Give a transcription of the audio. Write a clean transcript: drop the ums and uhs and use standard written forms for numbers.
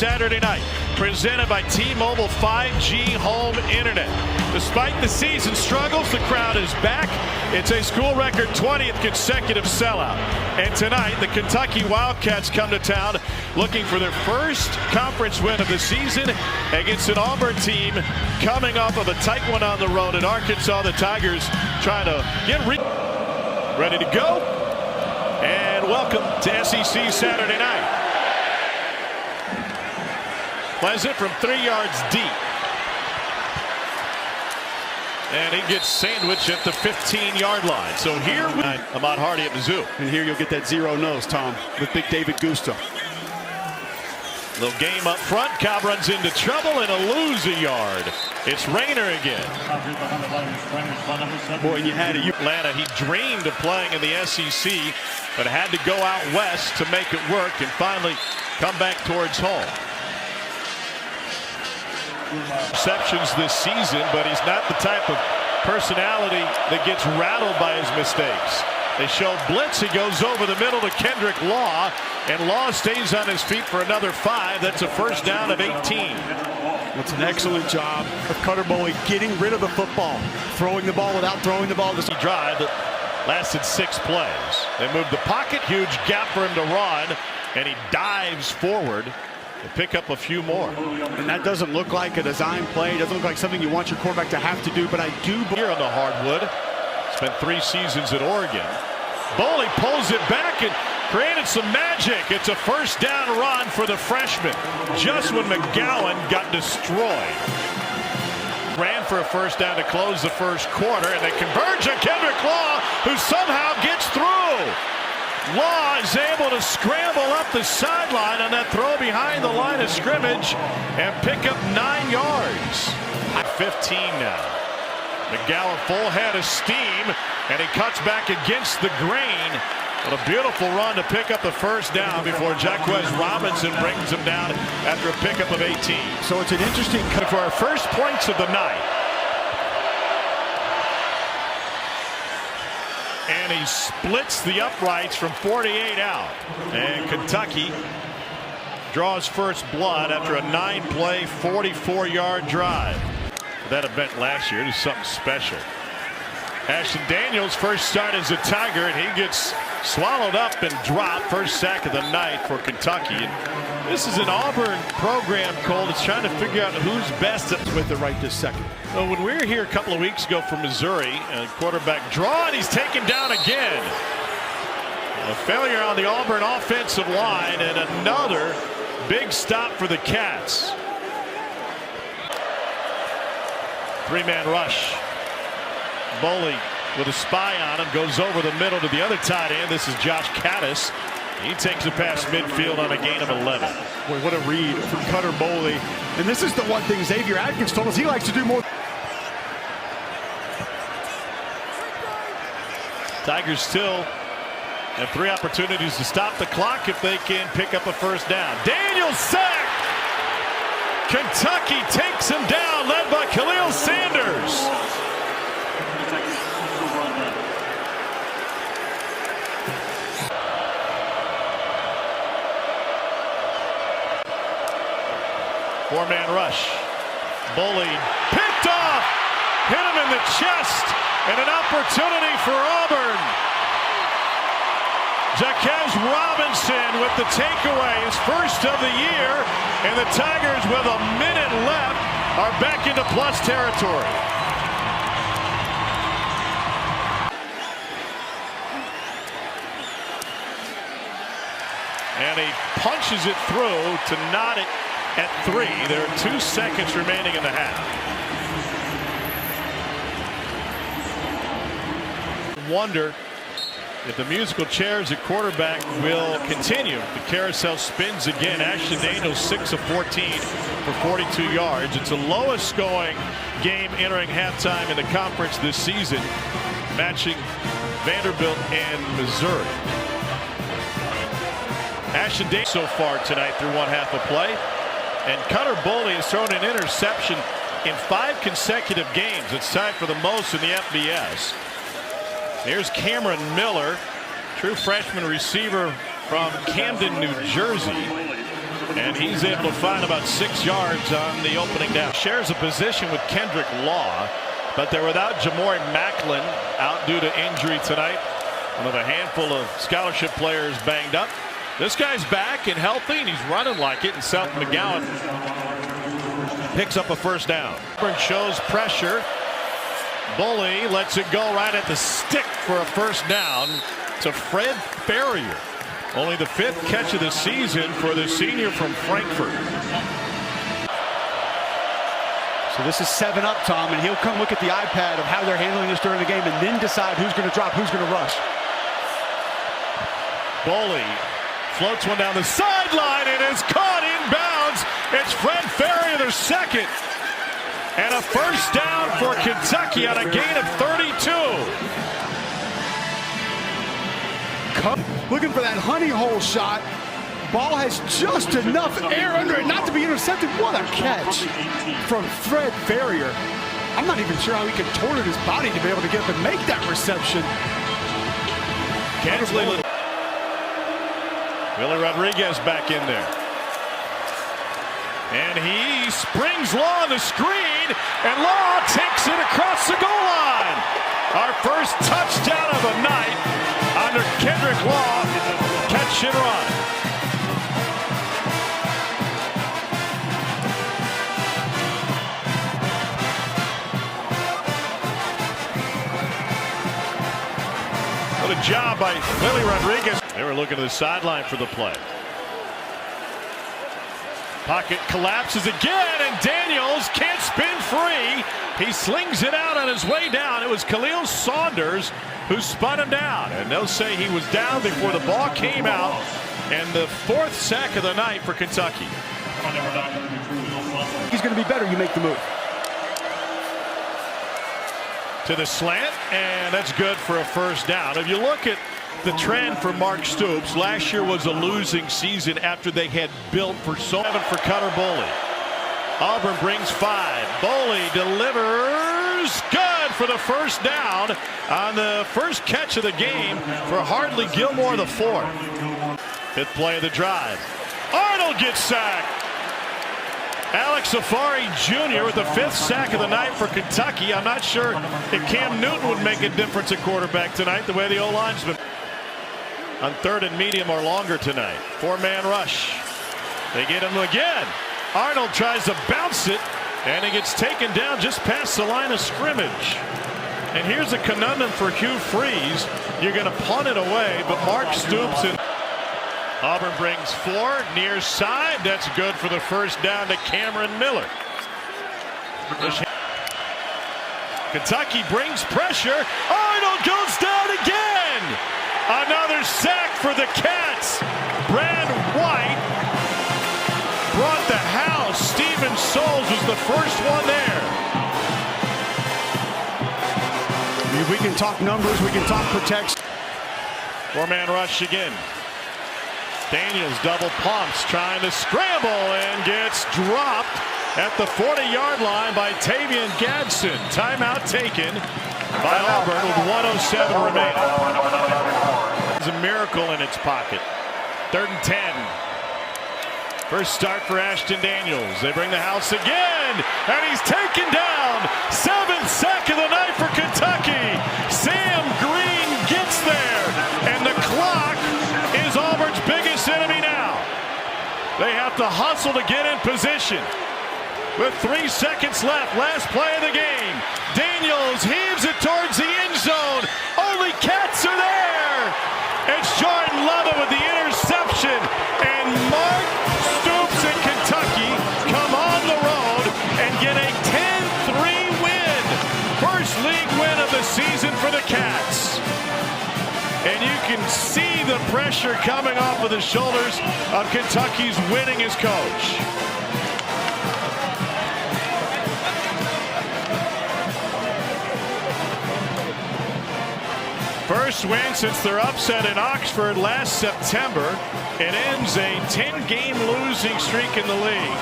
Saturday night, presented by T-Mobile 5G home internet. Despite the season struggles, the crowd is back. It's a school record 20th consecutive sellout. And tonight, the Kentucky Wildcats come to town looking for their first conference win of the season against an Auburn team coming off of a tight one on the road at Arkansas. The Tigers trying to get ready to go. And welcome to SEC Saturday night. Pleasant from 3 yards deep. And he gets sandwiched at the 15-yard line. So here we Ahmad Hardy at Mizzou. And here you'll get that zero nose, Tom, with big David Gusto. Little game up front. Cobb runs into trouble and a lose a yard. It's Rayner again. Boy, you had it. Atlanta, he dreamed of playing in the SEC, but had to go out west to make it work and finally come back towards home. Receptions this season, but he's not the type of personality that gets rattled by his mistakes. They show blitz. He goes over the middle to Kendrick Law, and Law stays on his feet for another 5. That's a first down of 18. It's an excellent job of Cutter Boley getting rid of the football, throwing the ball without throwing the ball. He drive that lasted 6 plays. They moved the pocket, huge gap for him to run, and he dives forward to pick up a few more. And that doesn't look like a design play. It doesn't look like something you want your quarterback to have to do, but I do. Here on the hardwood, spent 3 seasons at Oregon. Boley pulls it back and created some magic. It's a first down run for the freshman, just when McGowan got destroyed. Ran for a first down to close the first quarter, and they converge on Kendrick Law, who somehow gets through. Law is able to scramble up the sideline on that throw behind the line of scrimmage and pick up 9 yards. 15 now. McGowan full head of steam, and he cuts back against the grain. What a beautiful run to pick up the first down before Jacquez Robinson brings him down after a pickup of 18. So it's an interesting cut for our first points of the night. And he splits the uprights from 48 out. And Kentucky draws first blood after a 9-play, 44-yard drive. That event last year is something special. Ashton Daniels first start as a Tiger, and he gets swallowed up and dropped. First sack of the night for Kentucky. And this is an Auburn program, Cole, that's trying to figure out who's best with it right this second. Well, when we were here a couple of weeks ago from Missouri, quarterback draw, and he's taken down again. A failure on the Auburn offensive line, and another big stop for the Cats. 3-man rush. Boley with a spy on him, goes over the middle to the other tight end. This is Josh Caddis. He takes it past midfield on a gain of 11. Boy, what a read from Cutter Boley. And this is the one thing Xavier Atkins told us he likes to do more. Tigers still have 3 opportunities to stop the clock if they can pick up a first down. Daniels sacked. Kentucky takes him down, led by Khalil Sanders. Four-man rush. Boley picked off, hit him in the chest, and an opportunity for Auburn. Jacquez Robinson with the takeaway, his first of the year, and the Tigers, with a minute left, are back into plus territory. And he punches it through to knot it at 3. There are 2 seconds remaining in the half. Wonder if the musical chairs at quarterback will continue. The carousel spins again. Ashton Daniels 6 of 14 for 42 yards. It's the lowest scoring game entering halftime in the conference this season, matching Vanderbilt and Missouri. Ashton Daniels so far tonight through 1/2 of play. And Cutter Boley has thrown an interception in 5 consecutive games. It's tied for the most in the FBS. Here's Cameron Miller, true freshman receiver from Camden, New Jersey. And he's able to find about 6 yards on the opening down. Shares a position with Kendrick Law, but they're without Jamori Macklin, out due to injury tonight. One of a handful of scholarship players banged up. This guy's back and healthy, and he's running like it. And Seth McGowan picks up a first down. Auburn shows pressure. Bully lets it go right at the stick for a first down to Fred Ferrier. Only the 5th catch of the season for the senior from Frankfurt. So this is 7 up, Tom, and he'll come look at the iPad of how they're handling this during the game and then decide who's going to drop, who's going to rush. Bully floats one down the sideline and is caught inbounds. It's Fred Ferrier, their 2nd. And a first down for Kentucky on a gain of 32. Looking for that honey hole shot. Ball has just enough air under it not to be intercepted. What a catch from Fred Ferrier. I'm not even sure how he contorted his body to be able to get up and make that reception. Kensley. Willie Rodriguez back in there. And he springs Law on the screen, and Law takes it across the goal line. Our first touchdown of the night under Kendrick Law. Catch and run. What a job by Willie Rodriguez. They were looking to the sideline for the play. Pocket collapses again, and Daniels can't spin free. He slings it out on his way down. It was Khalil Saunders who spun him down, and they'll say he was down before the ball came out. And the 4th sack of the night for Kentucky. He's going to be better. You make the move. To the slant, and that's good for a first down. If you look at the trend for Mark Stoops, last year was a losing season after they had built for so long. For Cutter Boley. Auburn brings 5. Boley delivers. Good for the first down on the first catch of the game for Hardly Gilmore, the 4th. 5th play of the drive. Arnold gets sacked. Alex Safari Jr. with the 5th sack of the night for Kentucky. I'm not sure if Cam Newton would make a difference at quarterback tonight, the way the O-line's been. On 3rd and medium or longer tonight. 4-man rush. They get him again. Arnold tries to bounce it, and he gets taken down just past the line of scrimmage. And here's a conundrum for Hugh Freeze. You're going to punt it away, but Mark Stoops and Auburn brings 4 near side. That's good for the first down to Cameron Miller. Kentucky brings pressure. Arnold goes down again. Another sack for the Cats. Brad White brought the house. Stephen Souls was the first one there. I mean, we can talk numbers. We can talk protection. 4-man rush again. Daniels double pumps, trying to scramble, and gets dropped at the 40-yard line by Tavian Gadsden. Timeout taken by Auburn with 1:07 remaining. It's a miracle in its pocket. 3rd and 10. First start for Ashton Daniels. They bring the house again, and he's taken down. 7th sack of the night for Kentucky. Sam Green gets there, and the clock is Auburn's biggest enemy now. They have to hustle to get in position. With 3 seconds left, last play of the game. Daniels heaves it towards the end zone. Only Cats are there. It's Jordan Lovett with the interception, and Mark Stoops in Kentucky come on the road and get a 10-3 win. First league win of the season for the Cats. And you can see the pressure coming off of the shoulders of Kentucky's winningest coach. First win since their upset in Oxford last September. It ends a 10-game losing streak in the league.